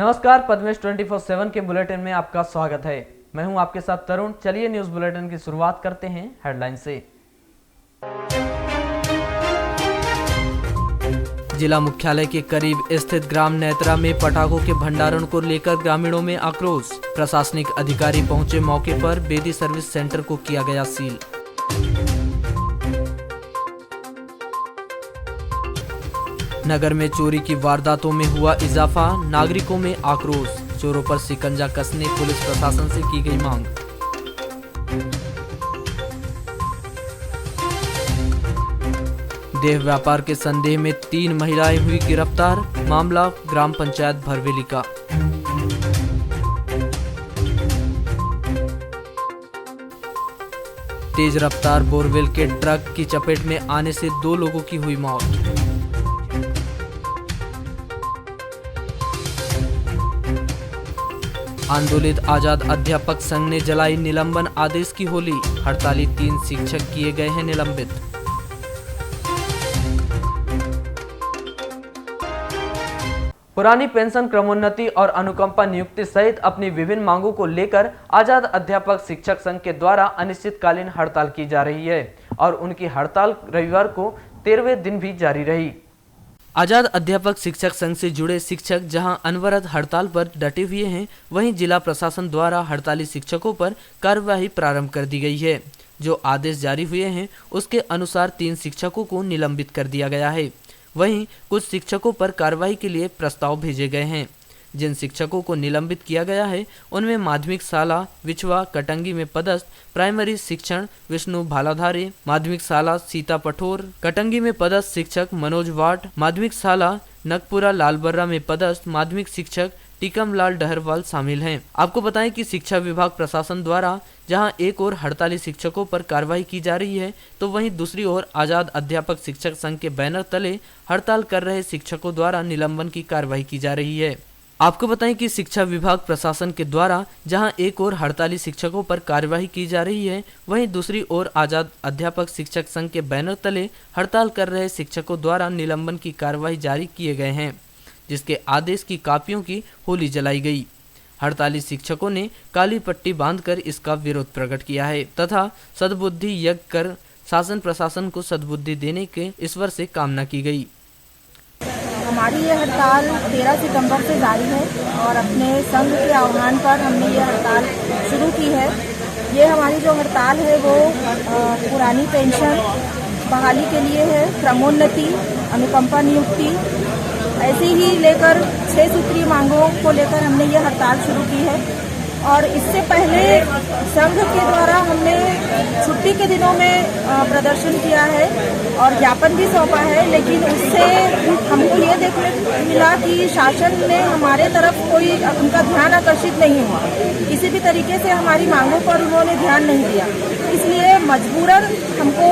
नमस्कार, पद्मेश 24/7 के बुलेटिन में आपका स्वागत है। मैं हूं आपके साथ तरुण। चलिए न्यूज बुलेटिन की शुरुआत करते हैं हेडलाइन से। जिला मुख्यालय के करीब स्थित ग्राम नेत्रा में पटाखों के भंडारण को लेकर ग्रामीणों में आक्रोश। प्रशासनिक अधिकारी पहुंचे मौके पर, बेदी सर्विस सेंटर को किया गया सील। नगर में चोरी की वारदातों में हुआ इजाफा, नागरिकों में आक्रोश। चोरों पर शिकंजा कसने पुलिस प्रशासन से की गई मांग। देह व्यापार के संदेह में 3 महिलाएं हुई गिरफ्तार, मामला ग्राम पंचायत भरवेली का। तेज रफ्तार बोरवेल के ट्रक की चपेट में आने से 2 लोगों की हुई मौत। आंदोलित आजाद अध्यापक संघ ने जलाई निलंबन आदेश की होली। हड़ताली 3 शिक्षक किए गए हैं निलंबित। पुरानी पेंशन क्रमोन्नति और अनुकंपा नियुक्ति सहित अपनी विभिन्न मांगों को लेकर आजाद अध्यापक शिक्षक संघ के द्वारा अनिश्चितकालीन हड़ताल की जा रही है और उनकी हड़ताल रविवार को 13वें दिन भी जारी रही। आजाद अध्यापक शिक्षक संघ से जुड़े शिक्षक जहां अनवरत हड़ताल पर डटे हुए हैं, वहीं जिला प्रशासन द्वारा हड़ताली शिक्षकों पर कार्यवाही प्रारंभ कर दी गई है। जो आदेश जारी हुए हैं उसके अनुसार 3 शिक्षकों को निलंबित कर दिया गया है। वहीं कुछ शिक्षकों पर कार्रवाई के लिए प्रस्ताव भेजे गए हैं। जिन शिक्षकों को निलंबित किया गया है उनमें माध्यमिक शाला विछवा कटंगी में पदस्थ प्राइमरी शिक्षण विष्णु भालाधारे, माध्यमिक शाला सीता पठोर कटंगी में पदस्थ शिक्षक मनोज वाट, माध्यमिक शाला नगपुरा लालबर्रा में पदस्थ माध्यमिक शिक्षक टीकमलाल डहरवाल शामिल हैं। आपको बताएं कि शिक्षा विभाग प्रशासन द्वारा जहां एक ओर हड़ताली शिक्षकों पर कार्रवाई की जा रही है, तो वहीं दूसरी ओर आजाद अध्यापक शिक्षक संघ के बैनर तले हड़ताल कर रहे शिक्षकों द्वारा निलंबन की कार्रवाई की जा रही है। आपको बताएं कि शिक्षा विभाग प्रशासन के द्वारा जहां एक ओर हड़ताली शिक्षकों पर कार्यवाही की जा रही है, वहीं दूसरी ओर आजाद अध्यापक शिक्षक संघ के बैनर तले हड़ताल कर रहे शिक्षकों द्वारा निलंबन की कार्यवाही जारी किए गए हैं, जिसके आदेश की कापियों की होली जलाई गई। हड़ताली शिक्षकों ने काली पट्टी बांधकर इसका विरोध प्रकट किया है तथा सद्बुद्धि यज्ञ कर शासन प्रशासन को सद्बुद्धि देने के ईश्वर से कामना की गई। हमारी ये हड़ताल 13 सितंबर से जारी है और अपने संघ के आह्वान पर हमने ये हड़ताल शुरू की है। ये हमारी जो हड़ताल है वो पुरानी पेंशन बहाली के लिए है, क्रमोन्नति, अनुकंपा नियुक्ति, ऐसे ही लेकर 6 सूत्रीय मांगों को लेकर हमने ये हड़ताल शुरू की है। और इससे पहले संघ के द्वारा हमने छुट्टी के दिनों में प्रदर्शन किया है और ज्ञापन भी सौंपा है, लेकिन उससे हमको ये देखने मिला कि शासन ने हमारे तरफ कोई उनका ध्यान आकर्षित नहीं हुआ। किसी भी तरीके से हमारी मांगों पर उन्होंने ध्यान नहीं दिया, इसलिए मजबूरन हमको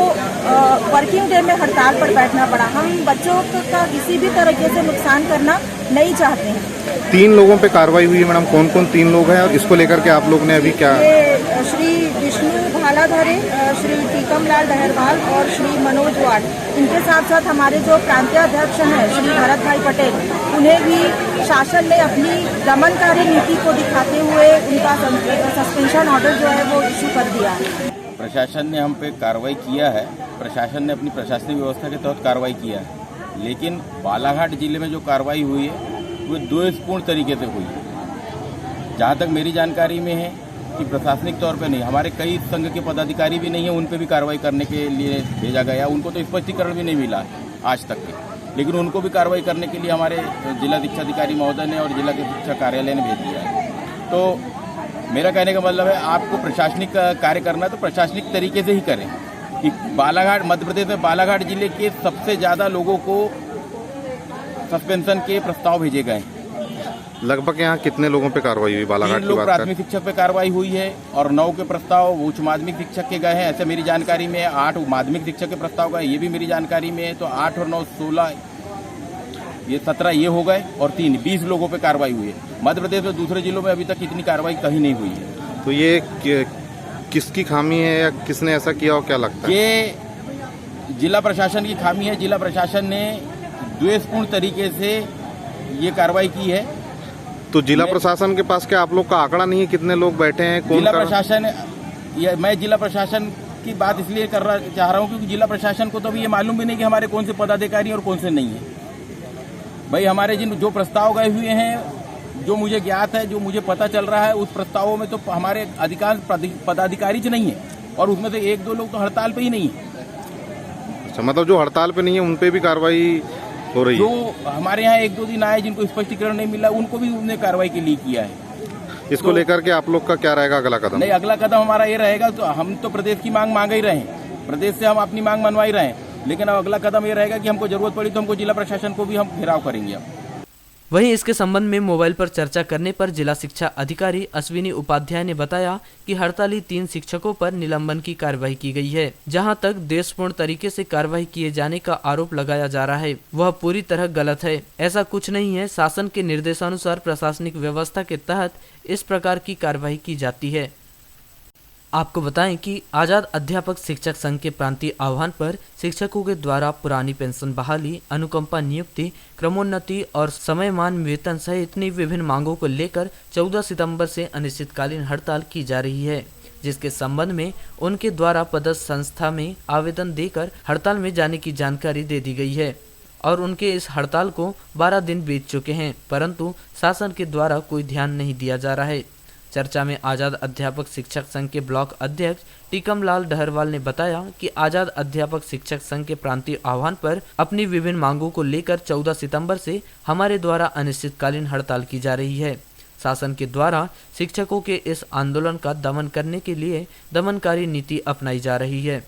वर्किंग डे में हड़ताल पर बैठना पड़ा। हम बच्चों का किसी भी तरीके से नुकसान करना नहीं चाहते हैं। 3 लोगों पे कार्रवाई हुई है मैडम, कौन कौन 3 लोग हैं और इसको लेकर के आप लोग ने अभी क्या? श्री विष्णु भालाधारे, श्री टीकमलाल डहरवाल और श्री मनोज वाट। इनके साथ साथ हमारे जो प्रांतीय अध्यक्ष हैं श्री भरत भाई पटेल, उन्हें भी शासन ने अपनी दमनकारी नीति को दिखाते हुए उनका सस्पेंशन ऑर्डर जो है वो इशू कर दिया है। प्रशासन ने हम पे कार्रवाई किया है। प्रशासन ने अपनी प्रशासनिक व्यवस्था के तहत कार्रवाई किया है, लेकिन बालाघाट जिले में जो कार्रवाई हुई है वो द्वेषपूर्ण तरीके से हुई है। जहाँ तक मेरी जानकारी में है कि प्रशासनिक तौर पे नहीं, हमारे कई संघ के पदाधिकारी भी नहीं है, उन पे भी कार्रवाई करने के लिए भेजा गया। उनको तो स्पष्टीकरण भी नहीं मिला आज तक के, लेकिन उनको भी कार्रवाई करने के लिए हमारे जिला शिक्षा अधिकारी महोदय ने और जिला के शिक्षा कार्यालय ने भेज दिया है। तो मेरा कहने का मतलब है, आपको प्रशासनिक कार्य करना है तो प्रशासनिक तरीके से ही करें। कि बालाघाट, मध्य प्रदेश में बालाघाट जिले के सबसे ज़्यादा लोगों को सस्पेंशन के प्रस्ताव भेजे गए। लगभग यहाँ कितने लोगों पे कार्रवाई हुई बालाघाट की बात करें? प्राथमिक शिक्षक पे कार्रवाई हुई है और 9 के प्रस्ताव उच्च माध्यमिक शिक्षक के गए हैं, ऐसे मेरी जानकारी में। 8 माध्यमिक शिक्षक के प्रस्ताव गए, ये भी मेरी जानकारी में है। तो 8 और 9 16, ये 17 ये हो गए और 3 20 लोगों पे कार्रवाई हुई है। मध्य प्रदेश में दूसरे जिलों में अभी तक इतनी कार्रवाई कहीं नहीं हुई है। तो ये किसकी खामी है या किसने ऐसा किया हो, क्या लगता है? ये जिला प्रशासन की खामी है। जिला प्रशासन ने द्वेषपूर्ण तरीके से ये कार्रवाई की है। तो जिला प्रशासन के पास क्या आप लोग का आंकड़ा नहीं है कितने लोग बैठे हैं, कौन जिला कर? प्रशासन, मैं जिला प्रशासन की बात इसलिए चाह रहा हूँ क्योंकि जिला प्रशासन को तो अभी ये मालूम भी नहीं कि हमारे कौन से पदाधिकारी और कौन से नहीं है। भाई हमारे जो प्रस्ताव गए हुए हैं, जो मुझे ज्ञात है, जो मुझे पता चल रहा है, उस प्रस्तावों में तो हमारे अधिकांश पदाधिकारी ज नहीं है और उसमें से 1-2 लोग तो हड़ताल पे ही नहीं है। अच्छा, मतलब जो हड़ताल पे नहीं है उन पे भी कार्रवाई हो रही है? जो हमारे यहाँ 1-2 दिन आए जिनको स्पष्टीकरण नहीं मिला उनको भी उन्होंने कार्रवाई के लिए किया है। इसको लेकर के आप लोग का क्या रहेगा अगला कदम? नहीं, अगला कदम हमारा ये रहेगा, तो हम तो प्रदेश की मांग ही रहे हैं, प्रदेश से हम अपनी मांग मनवा ही रहे हैं, लेकिन अब अगला कदम ये रहेगा कि हमको जरूरत पड़ी तो हमको जिला प्रशासन को भी हम घेराव करेंगे। अब वहीं इसके संबंध में मोबाइल पर चर्चा करने पर जिला शिक्षा अधिकारी अश्विनी उपाध्याय ने बताया कि हड़ताली 3 शिक्षकों पर निलंबन की कार्रवाई की गई है। जहां तक देशपूर्ण तरीके से कार्रवाई किए जाने का आरोप लगाया जा रहा है वह पूरी तरह गलत है। ऐसा कुछ नहीं है। शासन के निर्देशानुसार प्रशासनिक व्यवस्था के तहत इस प्रकार की कार्रवाई की जाती है। आपको बताएं कि आजाद अध्यापक शिक्षक संघ के प्रांतीय आह्वान पर शिक्षकों के द्वारा पुरानी पेंशन बहाली, अनुकंपा नियुक्ति, क्रमोन्नति और समयमान वेतन सहित अपनी विभिन्न मांगों को लेकर 14 सितंबर से अनिश्चितकालीन हड़ताल की जा रही है, जिसके संबंध में उनके द्वारा पदस्थ संस्था में आवेदन देकर हड़ताल में जाने की जानकारी दे दी गई है और उनके इस हड़ताल को 12 दिन बीत चुके हैं, परंतु शासन के द्वारा कोई ध्यान नहीं दिया जा रहा है। चर्चा में आजाद अध्यापक शिक्षक संघ के ब्लॉक अध्यक्ष टीकमलाल डहरवाल ने बताया कि आजाद अध्यापक शिक्षक संघ के प्रांतीय आह्वान पर अपनी विभिन्न मांगों को लेकर 14 सितंबर से हमारे द्वारा अनिश्चितकालीन हड़ताल की जा रही है। शासन के द्वारा शिक्षकों के इस आंदोलन का दमन करने के लिए दमनकारी नीति अपनाई जा रही है।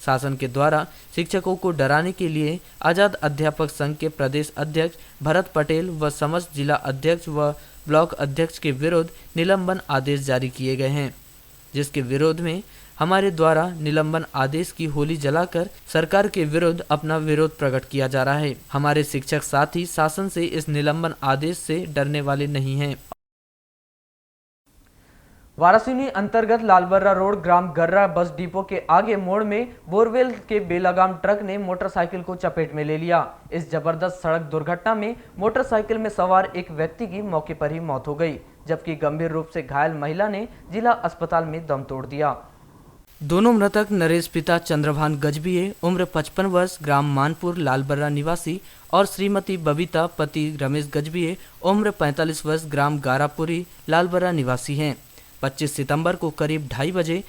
शासन के द्वारा शिक्षकों को डराने के लिए आजाद अध्यापक संघ के प्रदेश अध्यक्ष भरत पटेल व समस्त जिला अध्यक्ष व ब्लॉक अध्यक्ष के विरुद्ध निलंबन आदेश जारी किए गए हैं, जिसके विरोध में हमारे द्वारा निलंबन आदेश की होली जलाकर सरकार के विरुद्ध अपना विरोध प्रकट किया जा रहा है। हमारे शिक्षक साथी शासन से इस निलंबन आदेश से डरने वाले नहीं हैं। वारासिनी अंतर्गत लालबर्रा रोड ग्राम गर्रा बस डिपो के आगे मोड़ में बोरवेल के बेलगाम ट्रक ने मोटरसाइकिल को चपेट में ले लिया। इस जबरदस्त सड़क दुर्घटना में मोटरसाइकिल में सवार एक व्यक्ति की मौके पर ही मौत हो गई, जबकि गंभीर रूप से घायल महिला ने जिला अस्पताल में दम तोड़ दिया। दोनों मृतक नरेश पिता चंद्रभान गजबिये उम्र 55 वर्ष ग्राम मानपुर लालबर्रा निवासी और श्रीमती बबीता पति रमेश गजबिये उम्र 45 वर्ष ग्राम गारापुरी लालबर्रा निवासी हैं। 25 सितंबर को करीब 2:30 बजे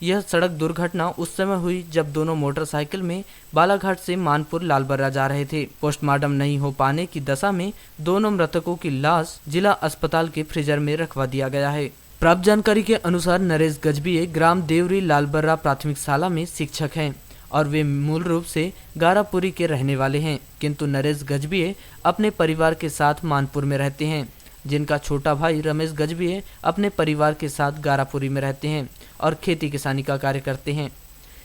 यह सड़क दुर्घटना उस समय हुई जब दोनों मोटरसाइकिल में बालाघाट से मानपुर लालबर्रा जा रहे थे। पोस्टमार्टम नहीं हो पाने की दशा में दोनों मृतकों की लाश जिला अस्पताल के फ्रीजर में रखवा दिया गया है। प्राप्त जानकारी के अनुसार नरेश गजबिये ग्राम देवरी लालबर्रा प्राथमिक शाला में शिक्षक हैं और वे मूल रूप से गारापुरी के रहने वाले हैं, किंतु नरेश गजबिये अपने परिवार के साथ मानपुर में रहते हैं, जिनका छोटा भाई रमेश गजबिये अपने परिवार के साथ गारापुरी में रहते हैं और खेती किसानी का कार्य करते हैं।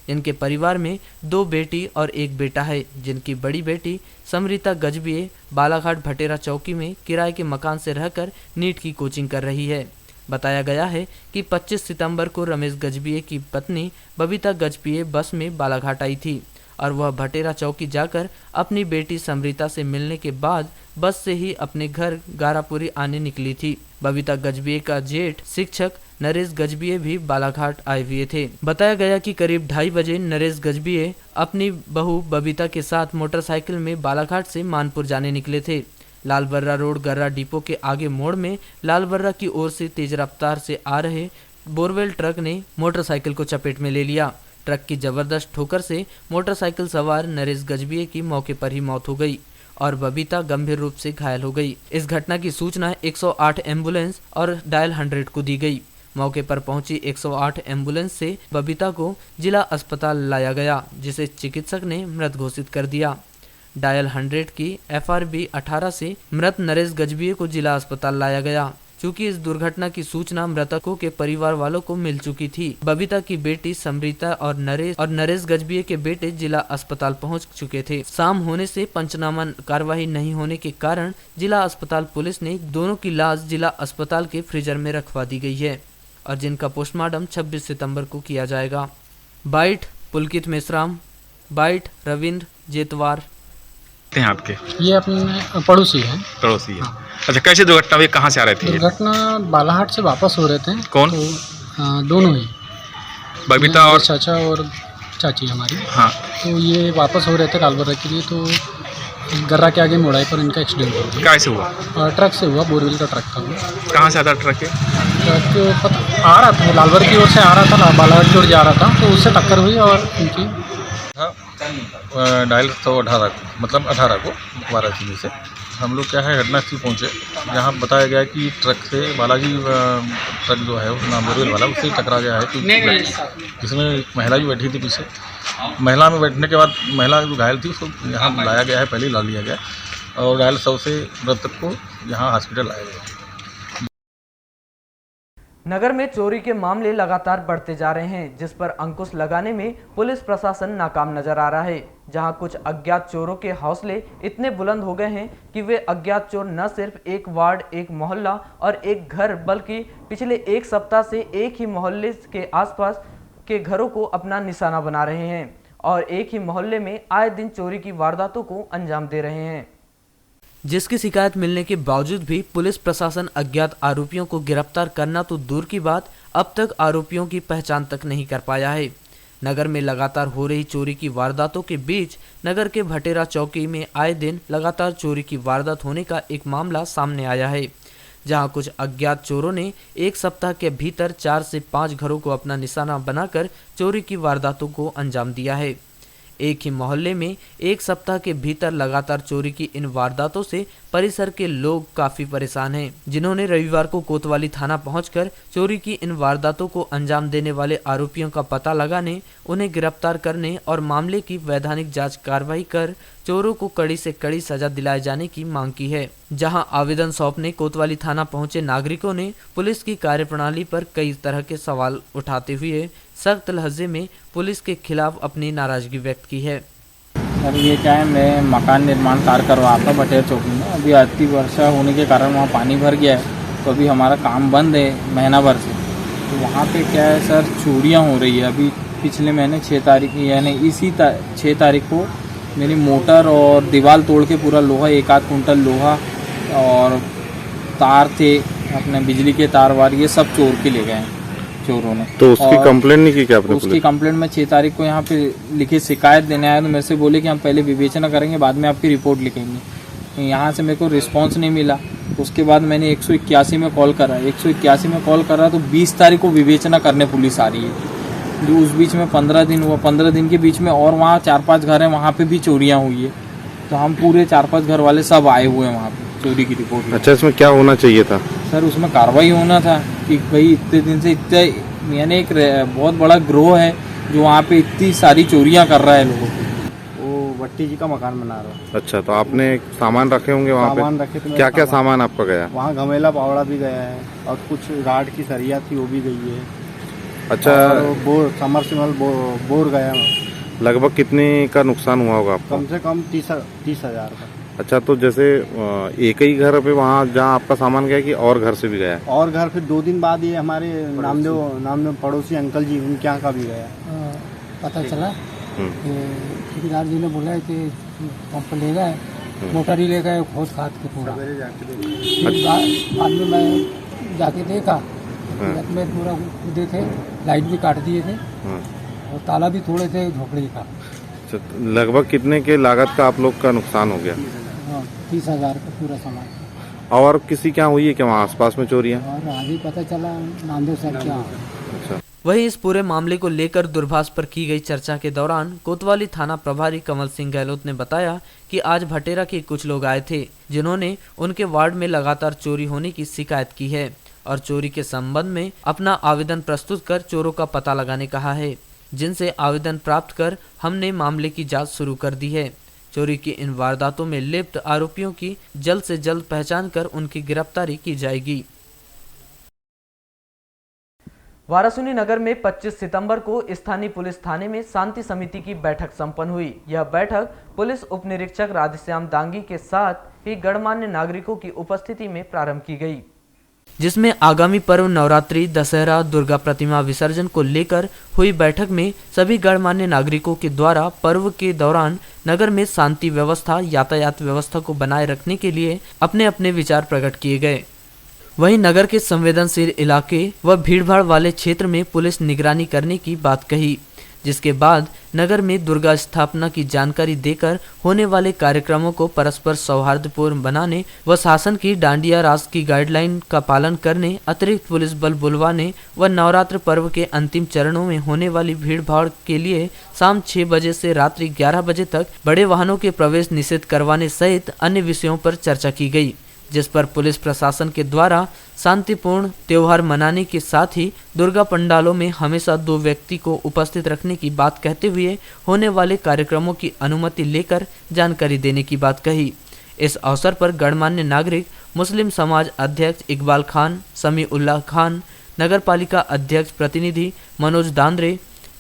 इनके परिवार में 2 बेटी और 1 बेटा है, जिनकी बड़ी बेटी समृता गजबिये बालाघाट भटेरा चौकी में किराए के मकान से रहकर नीट की कोचिंग कर रही है। बताया गया है कि 25 सितंबर को रमेश गजबिये की पत्नी बबीता गजबिये बस में बालाघाट आई थी और वह भटेरा चौकी जाकर अपनी बेटी समृता से मिलने के बाद बस से ही अपने घर गारापुरी आने निकली थी। बबीता गजबिये का जेठ शिक्षक नरेश गजबिये भी बालाघाट आए हुए थे। बताया गया कि करीब 2:30 बजे नरेश गजबिये अपनी बहू बबीता के साथ मोटरसाइकिल में बालाघाट से मानपुर जाने निकले थे। लालबर्रा रोड गर्रा डिपो के आगे मोड़ में लालबर्रा की ओर से तेज रफ्तार से आ रहे बोरवेल ट्रक ने मोटरसाइकिल को चपेट में ले लिया। ट्रक की जबरदस्त ठोकर से मोटरसाइकिल सवार नरेश गजबिये की मौके पर ही मौत हो गई और बबीता गंभीर रूप से घायल हो गई। इस घटना की सूचना 108 एम्बुलेंस और डायल 100 को दी गई। मौके पर पहुंची 108 एम्बुलेंस से बबीता को जिला अस्पताल लाया गया, जिसे चिकित्सक ने मृत घोषित कर दिया। डायल 100 की FRB 18 से मृत नरेश गजबिये को जिला अस्पताल लाया गया। चूंकि इस दुर्घटना की सूचना मृतकों के परिवार वालों को मिल चुकी थी, बबीता की बेटी समृता और नरेश गजबिये के बेटे जिला अस्पताल पहुंच चुके थे। शाम होने से पंचनामा कार्यवाही नहीं होने के कारण जिला अस्पताल पुलिस ने दोनों की लाश जिला अस्पताल के फ्रीजर में रखवा दी गई है और जिनका पोस्टमार्टम 26 सितंबर को किया जाएगा। बाइट पुलकित मेश्राम, बाइट रविंद्र जेतवार। आपके ये अपने पड़ोसी हैं। पड़ोसी है। हाँ। अच्छा, कैसे दुर्घटना हुई, कहाँ से आ रहे थे ये? दुर्घटना बालाहाट से वापस हो रहे थे। कौन? तो दोनों ही, बबीता और चाचा और चाची हमारी। हाँ, तो ये वापस हो रहे थे लालबर्रा के लिए, तो गर्रा के आगे मोड़ाई पर इनका एक्सीडेंट हो गया। कैसे हुआ? ट्रक से हुआ, बोरवेल का ट्रक था वो। कहाँ से आता ट्रक है? ट्रक आ रहा था, लालबर्रा की ओर से आ रहा था, बालाहाट की ओर जा रहा था, तो उससे टक्कर हुई और उनकी डायल 118 मतलब 18 को वाराणसी से हम लोग क्या है घटनास्थल पहुँचे, जहाँ बताया गया कि ट्रक से बालाजी ट्रक जो है उसका नाम बोरवेल वाला, उससे टकरा गया है कि जिसमें एक महिला भी बैठी थी पीछे। महिला में बैठने के बाद महिला जो घायल थी उसको यहाँ लाया गया है, पहले ही ला लिया गया और डायल 100 से मृतक को यहाँ हॉस्पिटल लाया गया। नगर में चोरी के मामले लगातार बढ़ते जा रहे हैं, जिस पर अंकुश लगाने में पुलिस प्रशासन नाकाम नजर आ रहा है। जहां कुछ अज्ञात चोरों के हौसले इतने बुलंद हो गए हैं कि वे अज्ञात चोर न सिर्फ एक वार्ड, एक मोहल्ला और एक घर, बल्कि पिछले एक सप्ताह से एक ही मोहल्ले के आसपास के घरों को अपना निशाना बना रहे हैं और एक ही मोहल्ले में आए दिन चोरी की वारदातों को अंजाम दे रहे हैं, जिसकी शिकायत मिलने के बावजूद भी पुलिस प्रशासन अज्ञात आरोपियों को गिरफ्तार करना तो दूर की बात, अब तक आरोपियों की पहचान तक नहीं कर पाया है। नगर में लगातार हो रही चोरी की वारदातों के बीच नगर के भटेरा चौकी में आए दिन लगातार चोरी की वारदात होने का एक मामला सामने आया है, जहां कुछ अज्ञात चोरों ने एक सप्ताह के भीतर 4 से 5 घरों को अपना निशाना बनाकर चोरी की वारदातों को अंजाम दिया है। एक ही मोहल्ले में एक सप्ताह के भीतर लगातार चोरी की इन वारदातों से परिसर के लोग काफी परेशान हैं, जिन्होंने रविवार को कोतवाली थाना पहुंचकर चोरी की इन वारदातों को अंजाम देने वाले आरोपियों का पता लगाने, उन्हें गिरफ्तार करने और मामले की वैधानिक जांच कार्रवाई कर चोरों को कड़ी से कड़ी सजा दिलाए जाने की मांग की है। जहां आवेदन सौंपने कोतवाली थाना पहुंचे नागरिकों ने पुलिस की कार्यप्रणाली पर कई तरह के सवाल उठाते हुए सख्त लहजे में पुलिस के खिलाफ अपनी नाराजगी व्यक्त की है। सर ये क्या है, मैं मकान निर्माण कार्य करवा था बटेर चौकी में। अभी अति वर्षा होने के कारण वहाँ पानी भर गया है, तो अभी हमारा काम बंद है महीना भर से। तो वहाँ पे क्या है सर, चोरियाँ हो रही है। अभी पिछले महीने 6 तारीख यानी इसी 6 तारीख को मेरी मोटर और दीवार तोड़ के पूरा लोहा, 1 कुंटल लोहा और तार थे अपने बिजली के तार वार, ये सब चोर के ले गए हैं चोरों ने। तो उसकी कंप्लेंट नहीं की क्या आपने? उसकी कंप्लेंट मैं 6 तारीख को यहाँ पे लिखी शिकायत देने आया, तो मेरे से बोले कि हम पहले विवेचना करेंगे, बाद में आपकी रिपोर्ट लिखेंगे। यहाँ से मेरे को रिस्पांस नहीं मिला। उसके बाद मैंने 181 में कॉल करा। 181 में कॉल करा तो 20 तारीख को विवेचना करने पुलिस आ रही है। जो उस बीच में 15 दिन हुआ। 15 दिन के बीच में और वहाँ 4-5 घर हैं, वहाँ पे भी चोरियाँ हुई है। तो हम पूरे 4-5 घर वाले सब आए हुए हैं वहाँ पे चोरी की रिपोर्ट। अच्छा, इसमें क्या होना चाहिए था सर? उसमें कार्रवाई होना था कि भाई इतने दिन से इतने, यानी एक बहुत बड़ा ग्रोह है जो वहाँ पे इतनी सारी चोरियाँ कर रहा है लोगों को। वो भट्टी जी का मकान बना रहा है। अच्छा, तो आपने सामान रखे होंगे वहाँ पे? सामान रखे। तो क्या क्या सामान आपका गया? वहाँ घमेला पावड़ा भी गया है और कुछ राड की सरिया थी वो भी गई है। अच्छा, बोर समरसिबल बोर गया। लगभग कितने का नुकसान हुआ होगा आपको? कम से कम 30,000 का। अच्छा, तो जैसे एक ही घर पे वहाँ जहाँ आपका सामान गया कि और घर से भी गया? और घर फिर 2 दिन बाद ये हमारे नामदेव पड़ोसी अंकल जी, उनके यहाँ का भी गया। पता चला ठेकेदार जी ने बोला है कि पंप ले गए, मोटर ही ले गए खोद खाद के पूरा। बाद में मैं जाके देखा, में पूरा कूदे थे, लाइट भी काट दिए थे और ताला भी तोड़े थे झोपड़ी का। लगभग कितने के लागत का आप लोग का नुकसान हो गया? 30,000 का पूरा सामान। और किसी क्या हुई है क्या वहाँ आसपास में चोरियाँ? और आगे पता चला नामदेव सर क्या। अच्छा। वहीं इस पूरे मामले को लेकर दूरभाष पर की गई चर्चा के दौरान कोतवाली थाना प्रभारी कमल सिंह गहलोत ने बताया कि आज भटेरा के कुछ लोग आए थे, जिन्होंने उनके वार्ड में लगातार चोरी होने की शिकायत की है और चोरी के संबंध में अपना आवेदन प्रस्तुत कर चोरों का पता लगाने कहा है, जिनसे आवेदन प्राप्त कर हमने मामले की जांच शुरू कर दी है। चोरी की इन वारदातों में लिप्त आरोपियों की जल्द से जल्द पहचान कर उनकी गिरफ्तारी की जाएगी। वाराणसी नगर में 25 सितंबर को स्थानीय पुलिस थाने में शांति समिति की बैठक संपन्न हुई। यह बैठक पुलिस उप निरीक्षक राधेश्याम दांगी के साथ ही गणमान्य नागरिकों की उपस्थिति में प्रारंभ की गई। जिसमें आगामी पर्व नवरात्रि, दशहरा, दुर्गा प्रतिमा विसर्जन को लेकर हुई बैठक में सभी गणमान्य नागरिकों के द्वारा पर्व के दौरान नगर में शांति व्यवस्था, यातायात व्यवस्था को बनाए रखने के लिए अपने अपने विचार प्रकट किए गए। वहीं नगर के संवेदनशील इलाके व भीड़भाड़ वाले क्षेत्र में पुलिस निगरानी करने की बात कही, जिसके बाद नगर में दुर्गा स्थापना की जानकारी देकर होने वाले कार्यक्रमों को परस्पर सौहार्दपूर्ण बनाने व शासन की डांडिया राज की गाइडलाइन का पालन करने, अतिरिक्त पुलिस बल बुलवाने व नवरात्र पर्व के अंतिम चरणों में होने वाली भीड़भाड़ के लिए शाम 6 बजे से रात्रि 11 बजे तक बड़े वाहनों के प्रवेश निषेध करवाने सहित अन्य विषयों पर चर्चा की गई, जिस पर पुलिस प्रशासन के द्वारा शांतिपूर्ण त्योहार मनाने के साथ ही दुर्गा पंडालों में हमेशा 2 व्यक्ति को उपस्थित रखने की बात कहते हुए होने वाले कार्यक्रमों की अनुमति लेकर जानकारी देने की बात कही। इस अवसर पर गणमान्य नागरिक, मुस्लिम समाज अध्यक्ष इकबाल खान, समीउल्लाह खान, नगर पालिका अध्यक्ष प्रतिनिधि मनोज दांद्रे,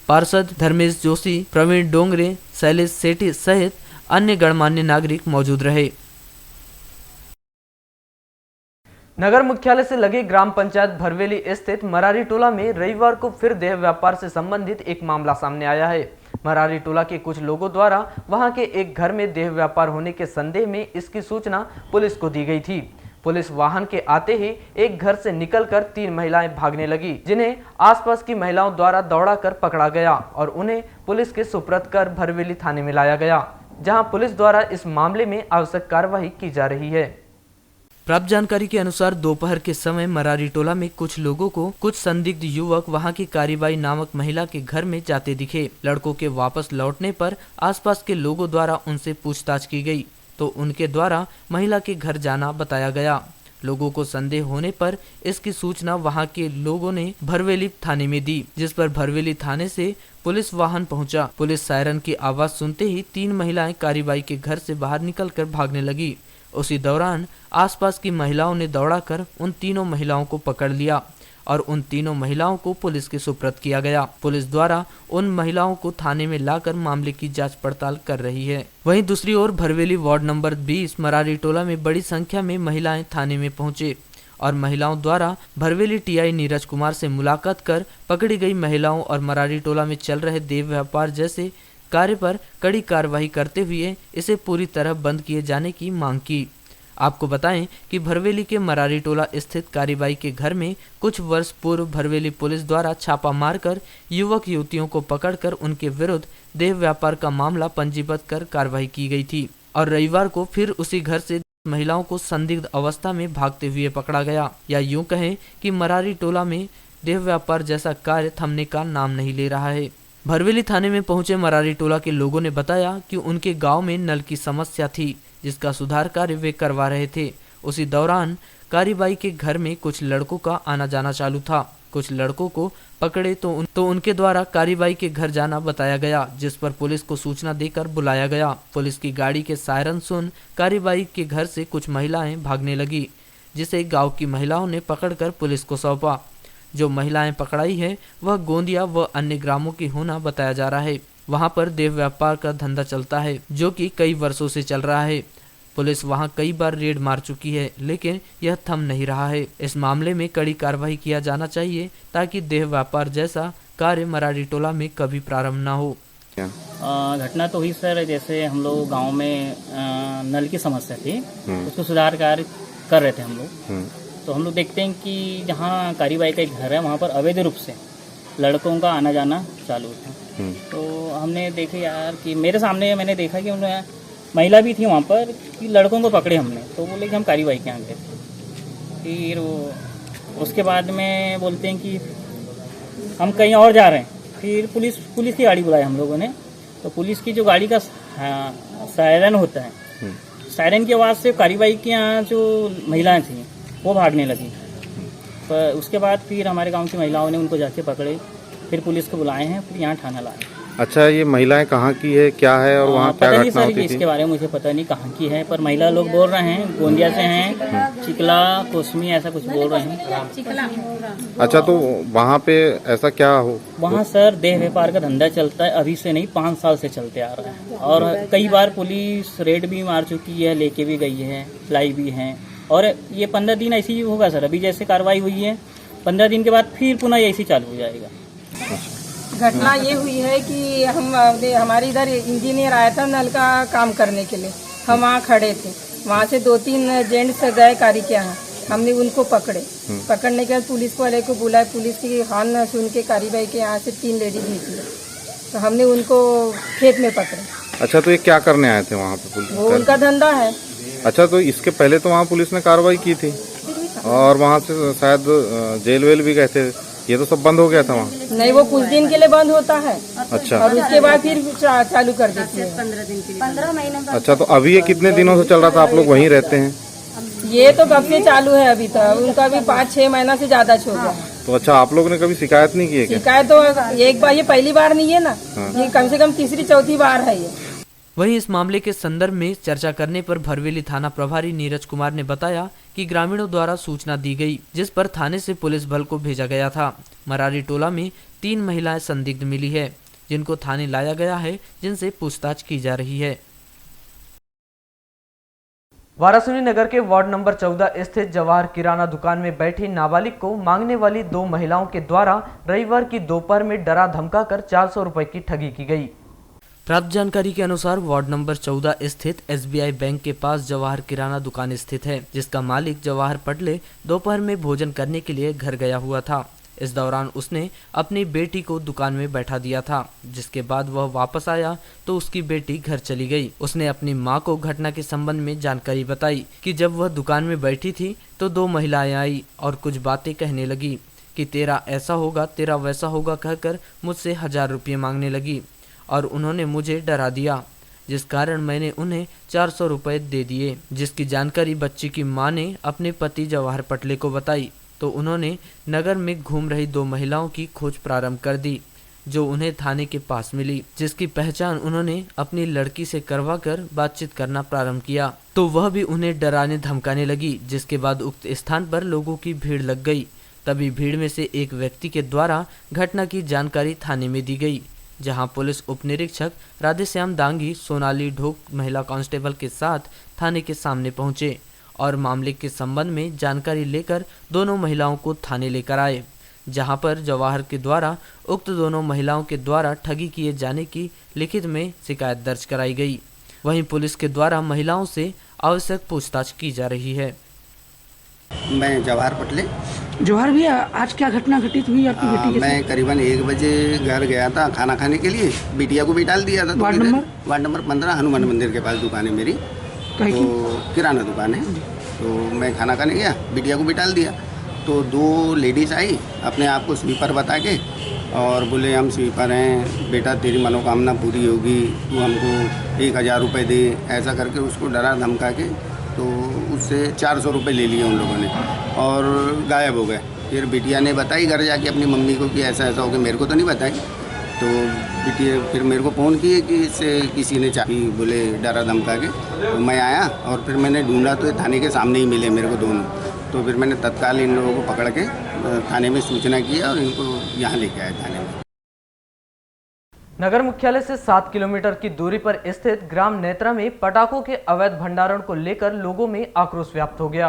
पार्षद धर्मेश जोशी, प्रवीण डोंगरे, शैलेश सेठी सहित अन्य गणमान्य नागरिक मौजूद रहे। नगर मुख्यालय से लगे ग्राम पंचायत भरवेली स्थित मरारी टोला में रविवार को फिर देह व्यापार से संबंधित एक मामला सामने आया है। मरारी टोला के कुछ लोगों द्वारा वहां के एक घर में देह व्यापार होने के संदेह में इसकी सूचना पुलिस को दी गई थी। पुलिस वाहन के आते ही एक घर से निकलकर 3 महिलाएं भागने लगी, जिन्हें आसपास की महिलाओं द्वारा दौड़ाकर पकड़ा गया और उन्हें पुलिस के सुपुर्द कर भरवेली थाने में लाया गया, जहां पुलिस द्वारा इस मामले में आवश्यक कार्रवाई की जा रही है। प्राप्त जानकारी के अनुसार दोपहर के समय मरारी टोला में कुछ लोगों को कुछ संदिग्ध युवक वहां की कारीबाई नामक महिला के घर में जाते दिखे। लड़कों के वापस लौटने पर आसपास के लोगों द्वारा उनसे पूछताछ की गई तो उनके द्वारा महिला के घर जाना बताया गया। लोगों को संदेह होने पर इसकी सूचना वहां के लोगों ने भरवेली थाने में दी, जिस पर भरवेली थाने से पुलिस वाहन पहुंचा। पुलिस सायरन की आवाज सुनते ही 3 महिलाएं कारीबाई के घर से बाहर निकलकर भागने लगी। उसी दौरान आसपास की महिलाओं ने दौड़ाकर उन तीनों महिलाओं को पकड़ लिया और उन तीनों महिलाओं को पुलिस के सुपुर्द किया गया। पुलिस द्वारा उन महिलाओं को थाने में लाकर मामले की जांच पड़ताल कर रही है। वहीं दूसरी ओर भरवेली वार्ड नंबर 20 मरारी टोला में बड़ी संख्या में महिलाएं थाने में पहुंचे और महिलाओं द्वारा भरवेली टीआई नीरज कुमार से मुलाकात कर पकड़ी गई महिलाओं और मरारी टोला में चल रहे देह व्यापार जैसे कार्य पर कड़ी कार्रवाई करते हुए इसे पूरी तरह बंद किए जाने की मांग की। आपको बताएं कि भरवेली के मरारी टोला स्थित कारीबाई के घर में कुछ वर्ष पूर्व भरवेली पुलिस द्वारा छापा मारकर युवक युवतियों को पकड़कर उनके विरुद्ध देह व्यापार का मामला पंजीबद्ध कर कार्रवाई की गई थी और रविवार को फिर उसी घर से महिलाओं को संदिग्ध अवस्था में भागते हुए पकड़ा गया। या यूं कहें कि मरारी टोला में देह व्यापार जैसा कार्य थमने का नाम नहीं ले रहा है। भरवेली थाने में पहुंचे मरारी टोला के लोगों ने बताया कि उनके गांव में नल की समस्या थी, जिसका सुधार कार्य वे करवा रहे थे। उसी दौरान कारीबाई के घर में कुछ लड़कों का आना जाना चालू था। कुछ लड़कों को पकड़े तो उनके द्वारा कारीबाई के घर जाना बताया गया, जिस पर पुलिस को सूचना देकर बुलाया गया। पुलिस की गाड़ी के सायरन सुन कारीबाई के घर से कुछ महिलाएं भागने लगी, जिसे गांव की महिलाओं ने पकड़कर पुलिस को सौंपा। जो महिलाएं पकड़ाई है वह गोंदिया व अन्य ग्रामों की होना बताया जा रहा है। वहां पर देह व्यापार का धंधा चलता है, जो कि कई वर्षों से चल रहा है। पुलिस वहां कई बार रेड मार चुकी है, लेकिन यह थम नहीं रहा है। इस मामले में कड़ी कार्रवाई किया जाना चाहिए ताकि देह व्यापार जैसा कार्य मरारी टोला में कभी प्रारंभ न हो। घटना तो हुई सर, जैसे हम लोग गाँव में नल की समस्या थी, उसको सुधार कार्य कर रहे थे हम लोग। तो हम लोग देखते हैं कि जहाँ कारीबाई का एक घर है वहाँ पर अवैध रूप से लड़कों का आना जाना चालू था। तो हमने देखे यार कि मेरे सामने मैंने देखा कि उन्हें महिला भी थी वहाँ पर, कि लड़कों को पकड़े हमने। तो बोले कि हम कारीबाई के यहाँ गए। फिर वो उसके बाद में बोलते हैं कि हम कहीं और जा रहे हैं। फिर पुलिस की गाड़ी बुलाई हम लोगों ने। तो पुलिस की जो गाड़ी का सायरन होता है, सायरन की आवाज़ से कारीबाई के यहाँ जो महिलाएं थी वो भागने लगी। पर उसके बाद फिर हमारे गांव की महिलाओं ने उनको जाके पकड़े, फिर पुलिस को बुलाए हैं, फिर यहाँ थाना लाए। अच्छा, ये महिलाएं कहाँ की है, क्या है और वहाँ क्या घटना होती थी? इसके बारे में मुझे पता नहीं कहाँ की है, पर महिला लोग बोल रहे हैं गोंदिया से हैं, चिकला कोसमी ऐसा कुछ बोल रहे हैं। अच्छा, तो वहाँ पे ऐसा क्या हो? वहाँ सर देह व्यापार का धंधा चलता है, अभी से नहीं 5 साल से चलते आ रहा है। और कई बार पुलिस रेड भी मार चुकी है, लेके भी गई है, लाई भी है। और ये 15 दिन ऐसे ही होगा सर। अभी जैसे कार्रवाई हुई है 15 दिन के बाद फिर पुनः ऐसे चालू हो जाएगा। घटना ये हुई है कि हमारे इधर इंजीनियर आया था नल का काम करने के लिए, हम वहाँ खड़े थे, वहाँ से 2-3 जेंट्स गए कारी के यहाँ, हमने उनको पकड़ने के बाद पुलिस वाले को बुलाया, पुलिस की हॉर्न सुन के कारी भाई के यहाँ से 3 लेडीज निकली, तो हमने उनको खेत में पकड़े। अच्छा, तो ये क्या करने आए थे वहाँ पे पुलिस? वो उनका धंधा है। अच्छा, तो इसके पहले तो वहाँ पुलिस ने कार्रवाई की थी और वहाँ से शायद जेल वेल भी गए थे, ये तो सब बंद हो गया था वहाँ? नहीं, वो कुछ दिन के लिए बंद होता है। अच्छा, और उसके बाद फिर चालू कर देती है 15 दिन के लिए। 15 महीने। अच्छा, तो अभी ये कितने दिनों से चल रहा था? आप लोग वहीं रहते हैं? ये तो कब से चालू है, अभी तक उनका भी 5-6 महीना से ज्यादा हो गया। तो अच्छा, आप लोग ने कभी शिकायत नहीं की है क्या? शिकायत तो एक बार, ये पहली बार नहीं है ना, ये कम से कम तीसरी चौथी बार है ये। वहीं इस मामले के संदर्भ में चर्चा करने पर भरवेली थाना प्रभारी नीरज कुमार ने बताया कि ग्रामीणों द्वारा सूचना दी गई, जिस पर थाने से पुलिस बल को भेजा गया था। मरारी टोला में 3 महिलाएं संदिग्ध मिली है, जिनको थाने लाया गया है, जिनसे पूछताछ की जा रही है। वारासुनी नगर के वार्ड नंबर 14 स्थित जवाहर किराना दुकान में बैठी नाबालिग को मांगने वाली 2 महिलाओं के द्वारा रविवार की दोपहर में डरा धमकाकर 400 रुपए की ठगी की गई। प्राप्त जानकारी के अनुसार वार्ड नंबर 14 स्थित SBI बैंक के पास जवाहर किराना दुकान स्थित है, जिसका मालिक जवाहर पटले दोपहर में भोजन करने के लिए घर गया हुआ था। इस दौरान उसने अपनी बेटी को दुकान में बैठा दिया था, जिसके बाद वह वापस आया तो उसकी बेटी घर चली गई। उसने अपनी मां को घटना के संबंध में जानकारी बताई कि जब वह दुकान में बैठी थी तो 2 महिलाएं आई और कुछ बातें कहने लगी कि तेरा ऐसा होगा, तेरा वैसा होगा कहकर मुझसे 1000 रुपये मांगने लगी और उन्होंने मुझे डरा दिया, जिस कारण मैंने उन्हें 400 रुपये दे दिए। जिसकी जानकारी बच्ची की मां ने अपने पति जवाहर पटले को बताई तो उन्होंने नगर में घूम रही 2 महिलाओं की खोज प्रारंभ कर दी, जो उन्हें थाने के पास मिली, जिसकी पहचान उन्होंने अपनी लड़की से करवाकर बातचीत करना प्रारंभ किया, तो वह भी उन्हें डराने धमकाने लगी। जिसके बाद उक्त स्थान पर लोगों की भीड़ लग गई। तभी भीड़ में से एक व्यक्ति के द्वारा घटना की जानकारी थाने में दी गई, जहां पुलिस उप निरीक्षक राधेश्याम दांगी, सोनाली ढोक महिला कांस्टेबल के साथ थाने के सामने पहुंचे और मामले के संबंध में जानकारी लेकर दोनों महिलाओं को थाने लेकर आए, जहां पर जवाहर के द्वारा उक्त दोनों महिलाओं के द्वारा ठगी किए जाने की लिखित में शिकायत दर्ज कराई गई। वहीं पुलिस के द्वारा महिलाओं से आवश्यक पूछताछ की जा रही है। मैं जवाहर पटले। जवाहर भैया, आज क्या घटना घटित हुई आपकी बेटी के साथ? मैं करीबन 1 बजे घर गया था खाना खाने के लिए, बिटिया को भी डाल दिया था। वार्ड नंबर 15 हनुमान मंदिर के पास दुकान है मेरी, तो किराना दुकान है। तो मैं खाना खाने गया, बिटिया को भी डाल दिया, तो 2 लेडीज़ आई अपने आप को स्वीपर बता के और बोले हम स्वीपर हैं बेटा, तेरी मनोकामना पूरी होगी, तू हमको 1000 रुपये दे, ऐसा करके उसको डरा धमका के तो उससे 400 रुपये ले लिए उन लोगों ने और गायब हो गए। फिर बिटिया ने बताई घर जाके अपनी मम्मी को कि ऐसा ऐसा हो गया, मेरे को तो नहीं बताई। तो बिटिया फिर मेरे को फ़ोन किए कि इससे किसी ने चाबी बोले डरा धमका के, तो मैं आया और फिर मैंने ढूंढा तो थाने के सामने ही मिले मेरे को दोनों। तो फिर मैंने तत्काल इन लोगों को पकड़ के थाने में सूचना किया और इनको यहाँ लेके आए थाने में। नगर मुख्यालय से 7 किलोमीटर की दूरी पर स्थित ग्राम नेत्रा में पटाखों के अवैध भंडारण को लेकर लोगों में आक्रोश व्याप्त हो गया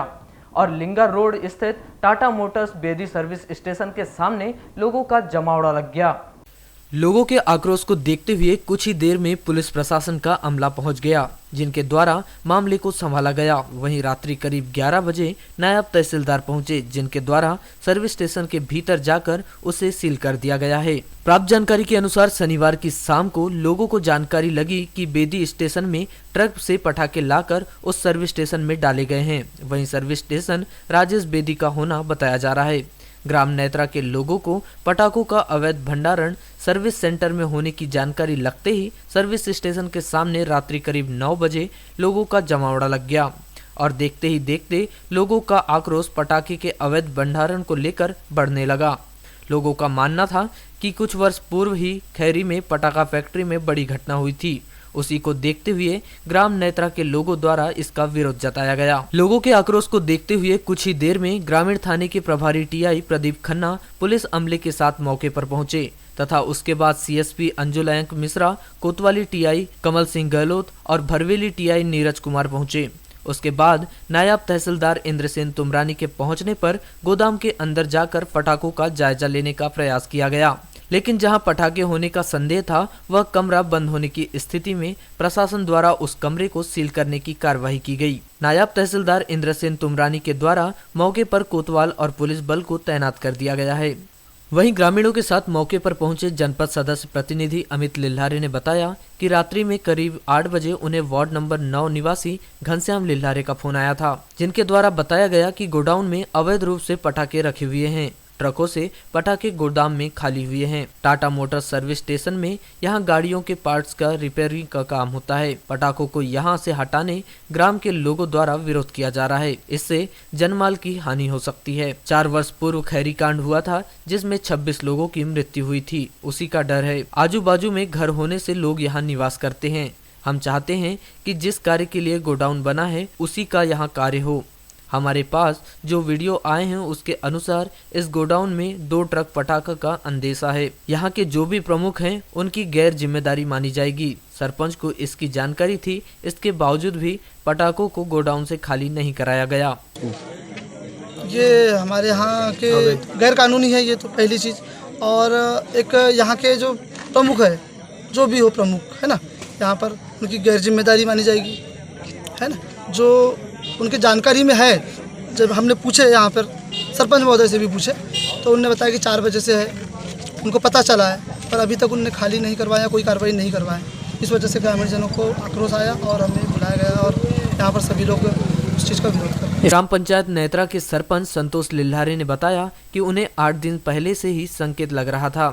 और लिंगा रोड स्थित Tata Motors Bedi service station के सामने लोगों का जमावड़ा लग गया। लोगों के आक्रोश को देखते हुए कुछ ही देर में पुलिस प्रशासन का अमला पहुंच गया, जिनके द्वारा मामले को संभाला गया। वहीं रात्रि करीब 11 बजे नायब तहसीलदार पहुंचे, जिनके द्वारा सर्विस स्टेशन के भीतर जाकर उसे सील कर दिया गया है। प्राप्त जानकारी के अनुसार शनिवार की शाम को लोगों को जानकारी लगी कि बेदी स्टेशन में ट्रक से पटाखे लाकर उस सर्विस स्टेशन में डाले गए हैं। वहीं सर्विस स्टेशन राजेश बेदी का होना बताया जा रहा है। ग्राम नेत्रा के लोगों को पटाखों का अवैध भंडारण सर्विस सेंटर में होने की जानकारी लगते ही सर्विस स्टेशन के सामने रात्रि करीब 9 बजे लोगों का जमावड़ा लग गया और देखते ही देखते लोगों का आक्रोश पटाखे के अवैध भंडारण को लेकर बढ़ने लगा। लोगों का मानना था कि कुछ वर्ष पूर्व ही खैरी में पटाखा फैक्ट्री में बड़ी घटना हुई थी, उसी को देखते हुए ग्राम नेत्रा के लोगों द्वारा इसका विरोध जताया गया। लोगों के आक्रोश को देखते हुए कुछ ही देर में ग्रामीण थाने के प्रभारी टीआई प्रदीप खन्ना पुलिस अमले के साथ मौके पर पहुंचे तथा उसके बाद सीएसपी अंजुलयंक मिश्रा, कोतवाली टीआई कमल सिंह गहलोत और भरवेली टीआई नीरज कुमार पहुंचे। उसके बाद नायब तहसीलदार इंद्रसेन तुमरानी के पहुंचने पर गोदाम के अंदर जाकर पटाखों का जायजा लेने का प्रयास किया गया, लेकिन जहां पटाखे होने का संदेह था वह कमरा बंद होने की स्थिति में प्रशासन द्वारा उस कमरे को सील करने की कार्रवाई की गई। नायब तहसीलदार इंद्रसेन तुमरानी के द्वारा मौके पर कोतवाल और पुलिस बल को तैनात कर दिया गया है। वहीं ग्रामीणों के साथ मौके पर पहुंचे जनपद सदस्य प्रतिनिधि अमित लिल्हारे ने बताया कि रात्रि में करीब 8 बजे उन्हें वार्ड नंबर 9 निवासी घनश्याम लिल्हारे का फोन आया था, जिनके द्वारा बताया गया कि गोडाउन में अवैध रूप से पटाखे रखे हुए हैं। ट्रकों से पटाखे गोदाम में खाली हुए हैं। टाटा मोटर्स सर्विस स्टेशन में यहां गाड़ियों के पार्ट्स का रिपेयरिंग का काम होता है। पटाखों को यहां से हटाने ग्राम के लोगों द्वारा विरोध किया जा रहा है। इससे जनमाल की हानि हो सकती है। 4 वर्ष पूर्व खैरी कांड हुआ था जिसमें 26 लोगों की मृत्यु हुई थी। उसी का डर है। आजू बाजू में घर होने से लोग यहाँ निवास करते हैं। हम चाहते हैं कि जिस कार्य के लिए गोडाउन बना है उसी का यहाँ कार्य हो। हमारे पास जो वीडियो आए हैं उसके अनुसार इस गोडाउन में 2 ट्रक पटाखा का अंदेशा है। यहाँ के जो भी प्रमुख हैं उनकी गैर जिम्मेदारी मानी जाएगी। सरपंच को इसकी जानकारी थी, इसके बावजूद भी पटाखों को गोडाउन से खाली नहीं कराया गया। ये हमारे यहाँ के गैर कानूनी है, ये तो पहली चीज़। और एक यहाँ के जो प्रमुख है, जो भी हो प्रमुख है ना, यहाँ पर उनकी गैर जिम्मेदारी मानी जाएगी, है ना। जो उनके जानकारी में है, जब हमने पूछे यहाँ पर सरपंच महोदय से भी पूछे तो उन्होंने बताया कि 4 बजे से है, उनको पता चला है, पर अभी तक उन्होंने खाली नहीं करवाया, कोई कार्रवाई नहीं करवाया। इस वजह से ग्रामीण जनों को आक्रोश आया और हमें बुलाया गया और यहाँ पर सभी लोग उस चीज़ का विरोध कर। ग्राम पंचायत नेत्रा के सरपंच संतोष लिल्हारे ने बताया कि उन्हें 8 दिन पहले से ही संकेत लग रहा था।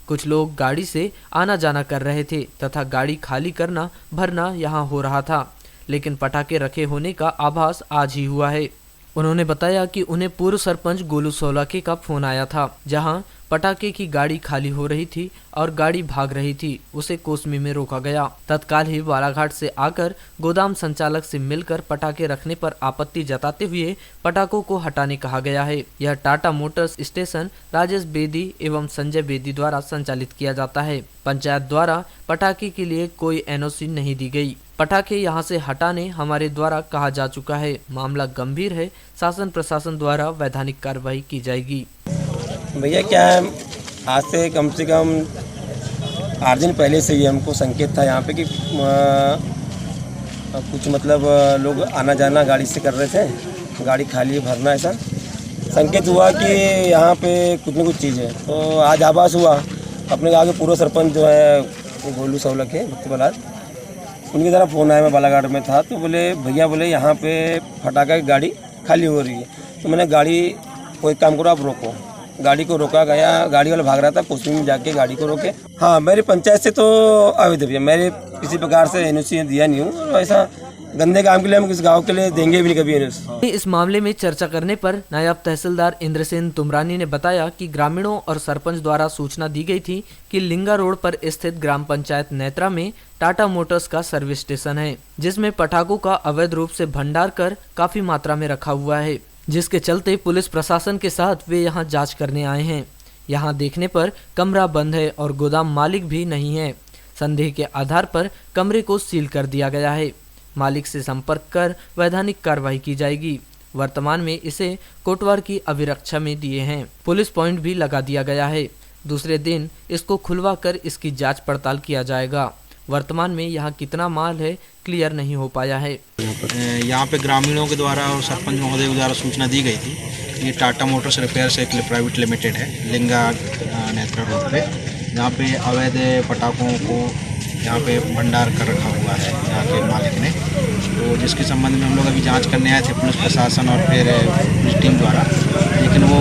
कुछ लोग गाड़ी से आना जाना कर रहे थे तथा गाड़ी खाली करना भरना यहाँ हो रहा था, लेकिन पटाखे रखे होने का आभास आज ही हुआ है। उन्होंने बताया कि उन्हें पूर्व सरपंच गोलू सोलाके का फोन आया था, जहां पटाखे की गाड़ी खाली हो रही थी और गाड़ी भाग रही थी। उसे कोसमी में रोका गया। तत्काल ही बालाघाट से आकर गोदाम संचालक से मिलकर पटाखे रखने पर आपत्ति जताते हुए पटाखों को हटाने कहा गया है। यह टाटा मोटर्स स्टेशन राजेश बेदी एवं संजय बेदी द्वारा संचालित किया जाता है। पंचायत द्वारा पटाखे के लिए कोई एनओसी नहीं दी गई। पटाखे यहां से हटाने हमारे द्वारा कहा जा चुका है। मामला गंभीर है, शासन प्रशासन द्वारा वैधानिक कार्रवाई की जाएगी। भैया क्या है, आज से कम 8 दिन पहले से ही हमको संकेत था यहाँ पे कि कुछ मतलब लोग आना जाना गाड़ी से कर रहे थे, गाड़ी खाली भरना, ऐसा संकेत हुआ कि यहाँ पे कुछ न कुछ चीज़ है। तो आज आभास हुआ, अपने गाँव के पूर्व सरपंच जो है गोलू सोलक है भक्ति बलाद, उनकी तरफ फ़ोन आया। मैं बालाघाट में था तो बोले भैया, बोले यहाँ पे फटाखा की गाड़ी खाली हो रही है। तो मैंने गाड़ी कोई काम करो, आप रोको। गाड़ी को रोका गया, गाड़ी वाला भाग रहा था, कोसमी में जाके गाड़ी को रोके। हाँ, मेरी पंचायत से तो अवैध भैया, मैंने किसी प्रकार से एनओसी दिया नहीं हूँ। ऐसा गंदे काम के लिए हम किस गांव के लिए देंगे भी नहीं कभी एनओसी। इस मामले में चर्चा करने पर नायब तहसीलदार इंद्रसेन तुमरानी ने बताया कि ग्रामीणों और सरपंच द्वारा सूचना दी गई थी कि लिंगा रोड पर स्थित ग्राम पंचायत नेत्रा में टाटा मोटर्स का सर्विस स्टेशन है, जिसमें पटाखों का अवैध रूप से भंडार कर काफी मात्रा में रखा हुआ है, जिसके चलते पुलिस प्रशासन के साथ वे यहां जांच करने आए हैं। यहां देखने पर कमरा बंद है और गोदाम मालिक भी नहीं है। संदेह के आधार पर कमरे को सील कर दिया गया है। मालिक से संपर्क कर वैधानिक कार्रवाई की जाएगी। वर्तमान में इसे कोटवार की अभिरक्षा में दिए हैं। पुलिस पॉइंट भी लगा दिया गया है। दूसरे दिन इसको खुलवा कर इसकी जांच पड़ताल किया जाएगा। वर्तमान में यहाँ कितना माल है क्लियर नहीं हो पाया है। यहाँ पे ग्रामीणों के द्वारा और सरपंच महोदय के द्वारा सूचना दी गई थी। ये Tata Motors repair cycle private limited है, लिंगा नेत्रा रोड पे, जहाँ पे अवैध पटाखों को यहाँ पे भंडार कर रखा हुआ है यहाँ के मालिक ने। तो जिसके संबंध में हम लोग अभी जांच करने आए थे, पुलिस प्रशासन और फिर पुलिस टीम द्वारा, लेकिन वो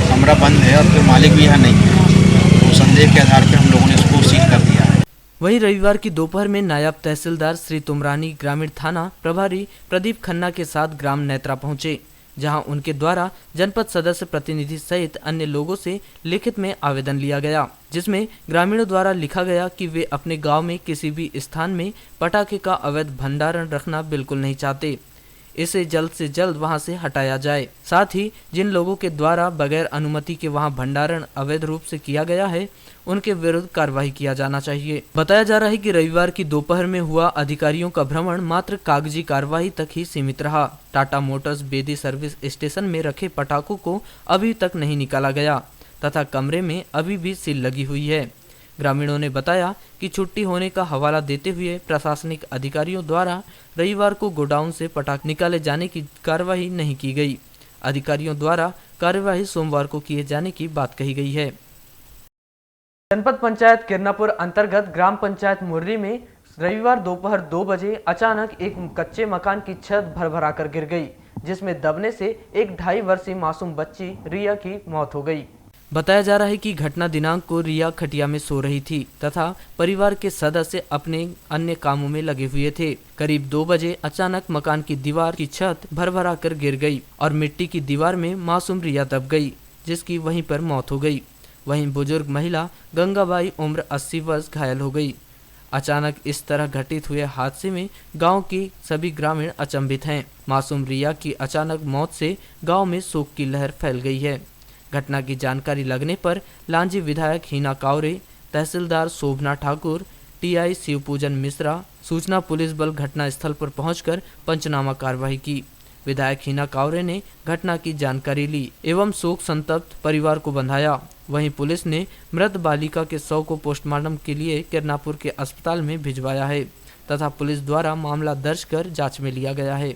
कमरा बंद है और फिर मालिक भी यहाँ नहीं है। तो संदेह के आधार पर हम लोगों ने इसको सील कर दिया है। वहीं रविवार की दोपहर में नायब तहसीलदार श्री तुमरानी ग्रामीण थाना प्रभारी प्रदीप खन्ना के साथ ग्राम नेत्रा पहुंचे, जहां उनके द्वारा जनपद सदस्य प्रतिनिधि सहित अन्य लोगों से लिखित में आवेदन लिया गया, जिसमें ग्रामीणों द्वारा लिखा गया कि वे अपने गांव में किसी भी स्थान में पटाखे का अवैध भंडारण रखना बिल्कुल नहीं चाहते। इसे जल्द से जल्द वहां से हटाया जाए। साथ ही जिन लोगों के द्वारा बगैर अनुमति के वहां भंडारण अवैध रूप से किया गया है उनके विरुद्ध कार्रवाई किया जाना चाहिए। बताया जा रहा है कि रविवार की दोपहर में हुआ अधिकारियों का भ्रमण मात्र कागजी कार्रवाई तक ही सीमित रहा। Tata Motors Bedi service station में रखे पटाखों को अभी तक नहीं निकाला गया तथा कमरे में अभी भी सील लगी हुई है। ग्रामीणों ने बताया कि छुट्टी होने का हवाला देते हुए प्रशासनिक अधिकारियों द्वारा रविवार को गोडाउन से पटाखे निकाले जाने की कार्यवाही नहीं की गई। अधिकारियों द्वारा कार्यवाही सोमवार को किए जाने की बात कही गई है। जनपद पंचायत किरनापुर अंतर्गत ग्राम पंचायत मुर्री में रविवार दोपहर 2 बजे अचानक एक कच्चे मकान की छत भरभराकर गिर गई, जिसमें दबने से एक 2.5 वर्षीय मासूम बच्ची रिया की मौत हो गई। बताया जा रहा है कि घटना दिनांक को रिया खटिया में सो रही थी तथा परिवार के सदस्य अपने अन्य कामों में लगे हुए थे। करीब 2 बजे अचानक मकान की दीवार की छत भरभराकर गिर गई और मिट्टी की दीवार में मासूम रिया दब गई, जिसकी वहीं पर मौत हो गई। वहीं बुजुर्ग महिला गंगाबाई उम्र 80 वर्ष घायल हो गई। अचानक इस तरह घटित हुए हादसे में गांव की सभी ग्रामीण अचंभित हैं। मासूम रिया की अचानक मौत से गांव में शोक की लहर फैल गई है। घटना की जानकारी लगने पर लांजी विधायक हीना कावरे, तहसीलदार शोभना ठाकुर, टीआई शिवपूजन मिश्रा, सूचना पुलिस बल घटना स्थल पर पहुंचकर पंचनामा कार्रवाई की। विधायक हीना कावरे ने घटना की जानकारी ली एवं शोक संतप्त परिवार को बंधाया। वहीं पुलिस ने मृत बालिका के शव को पोस्टमार्टम के लिए किरनापुर के अस्पताल में भिजवाया है तथा पुलिस द्वारा मामला दर्ज कर जांच में लिया गया है।